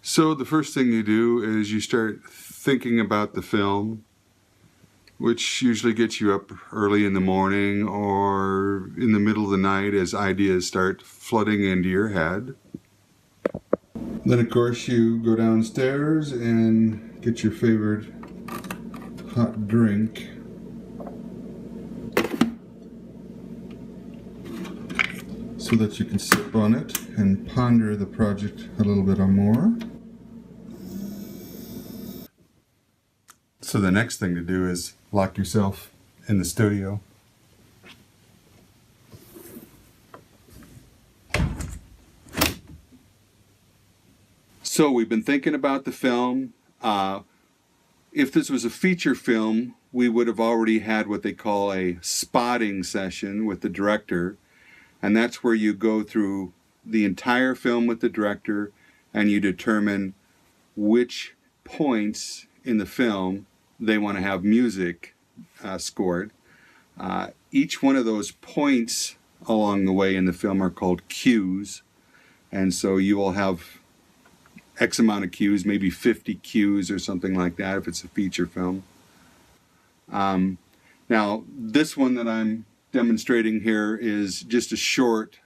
So the first thing you do is you start thinking about the film, which usually gets you up early in the morning or in the middle of the night as ideas start flooding into your head. Then of course you go downstairs and get your favorite hot drink. So that you can sip on it and ponder the project a little bit or more. So the next thing to do is lock yourself in the studio. So we've been thinking about the film. If this was a feature film, we would have already had what they call a spotting session with the director. And that's where you go through the entire film with the director and you determine which points in the film they want to have music scored. Each one of those points along the way in the film are called cues. And so you will have X amount of cues, maybe 50 cues or something like that if it's a feature film. Now, this one that I'm demonstrating here is just a short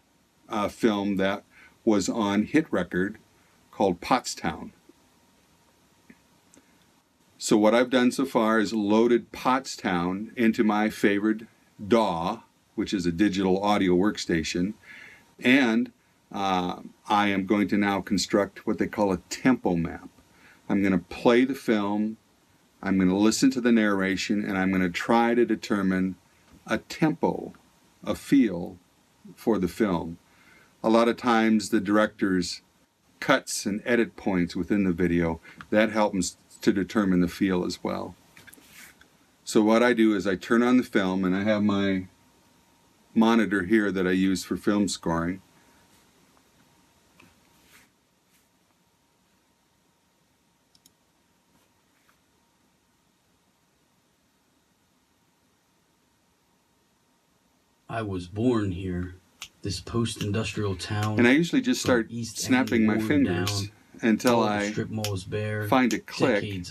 film that was on Hit Record called Pottstown. So what I've done so far is loaded Pottstown into my favorite DAW, which is a digital audio workstation, and I am going to now construct what they call a tempo map. I'm going to play the film, I'm going to listen to the narration, and I'm going to try to determine a tempo, a feel for the film. A lot of times the director's cuts and edit points within the video, that helps to determine the feel as well. So what I do is I turn on the film, and I have my monitor here that I use for film scoring. I was born here, this post-industrial town. And I usually just start snapping my fingers until I find a click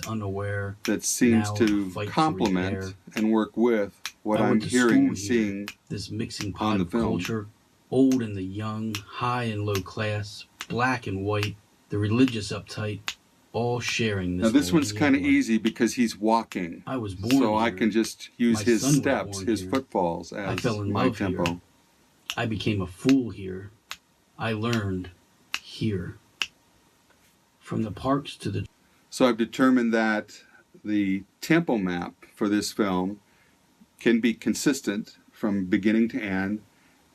that seems to complement and work with what I'm hearing and seeing this mixing pot of culture, old and the young, high and low class, black and white, the religious uptight, all sharing this. Now this one's kind of easy because he's walking. I was born so here. I can just use his steps, his footfalls as I fell in my love tempo. Here. I became a fool here. I learned here. From the parks to the... So I've determined that the tempo map for this film can be consistent from beginning to end,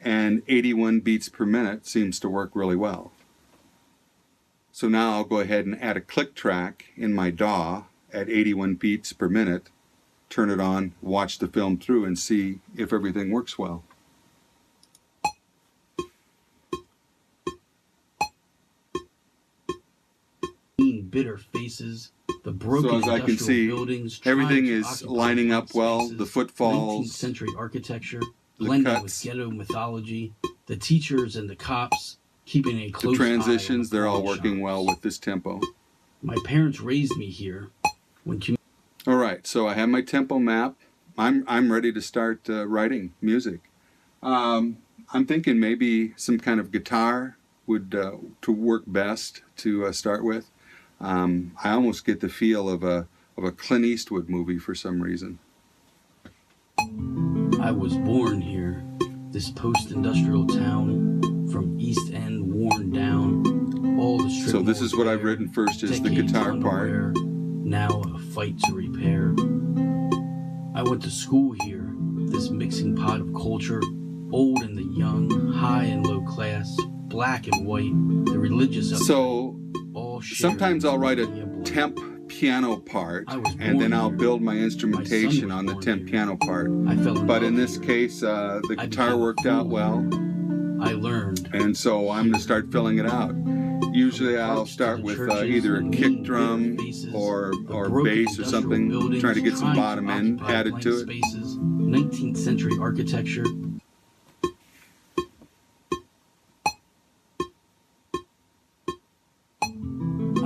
and 81 beats per minute seems to work really well. So now I'll go ahead and add a click track in my DAW at 81 beats per minute, turn it on, watch the film through, and see if everything works well. Bitter faces, the broken so as I can see, buildings, everything is lining up well, spaces, the footfalls, 19th century architecture, blending with ghetto mythology, the teachers and the cops, keeping a close eye on the transitions, they're all working well with this tempo. My parents raised me here. All right, so I have my tempo map. I'm ready to start writing music. I'm thinking maybe some kind of guitar would to work best to start with. I almost get the feel of a Clint Eastwood movie for some reason. I was born here, this post-industrial town, from East End worn down, all the strip. So this is what I've written first, is the guitar part. Now a fight to repair. I went to school here, this mixing pot of culture, old and the young, high and low class, black and white, the religious. So sometimes I'll write a temp piano part, and then I'll build my instrumentation on the temp piano part. But in this case, the guitar worked out well. I learned. And so I'm going to start filling it out. Usually I'll start with either a kick drum or bass or something, trying to get some bottom end added to it. 19th century architecture.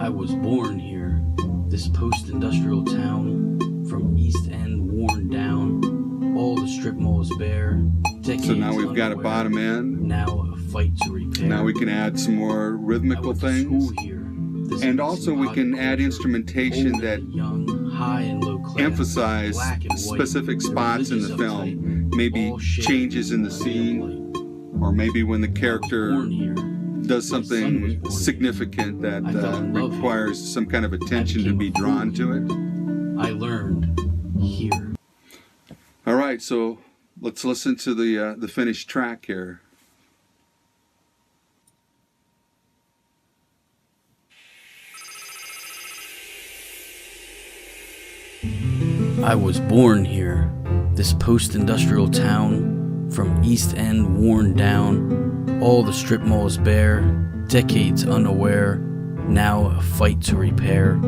I was This post-industrial town, from East End worn down, all the strip malls bare, decades So now we've got a unaware, bottom end. now a fight to repair. Now we can add some more I rhythmical went to things. school here, this And mixing also we pot can of add culture, instrumentation old that and young, high and low class, emphasize black and white, specific the spots in the religious film. uptight, Maybe all shared changes in the millennium scene, light. or maybe when the I was character born here. does My son was something born significant that I fell in love requires some kind of attention to became be a fool drawn to it. I learned here. All right, so let's listen to the finished track here. I was born here, this post-industrial town, from East End worn down, all the strip malls bare, decades unaware, now a fight to repair.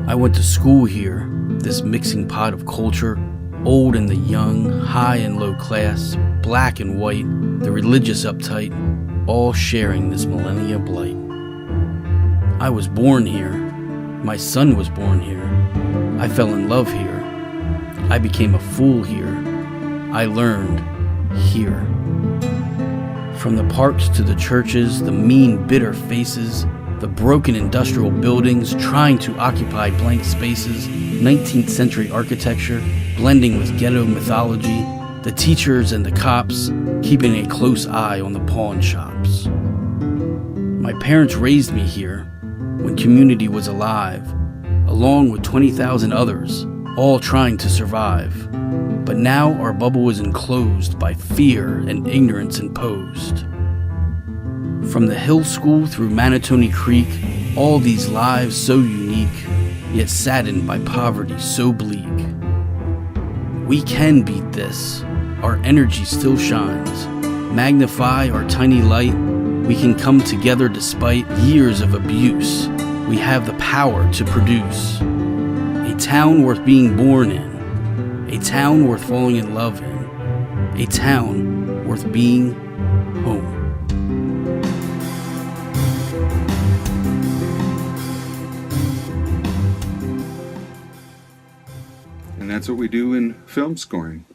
I went to school here, this mixing pot of culture, old and the young, high and low class, black and white, the religious uptight, all sharing this millennia blight. I was born here, my son was born here, I fell in love here, I became a fool here, I learned here. From the parks to the churches, the mean, bitter faces, the broken industrial buildings trying to occupy blank spaces, 19th century architecture blending with ghetto mythology, the teachers and the cops keeping a close eye on the pawn shops. My parents raised me here when community was alive, along with 20,000 others, all trying to survive. But now our bubble is enclosed by fear and ignorance imposed. From the Hill School through Manatoni Creek, all these lives so unique, yet saddened by poverty so bleak. We can beat this. Our energy still shines. Magnify our tiny light. We can come together despite years of abuse. We have the power to produce. A town worth being born in. A town worth falling in love in. A town worth being home. And that's what we do in film scoring.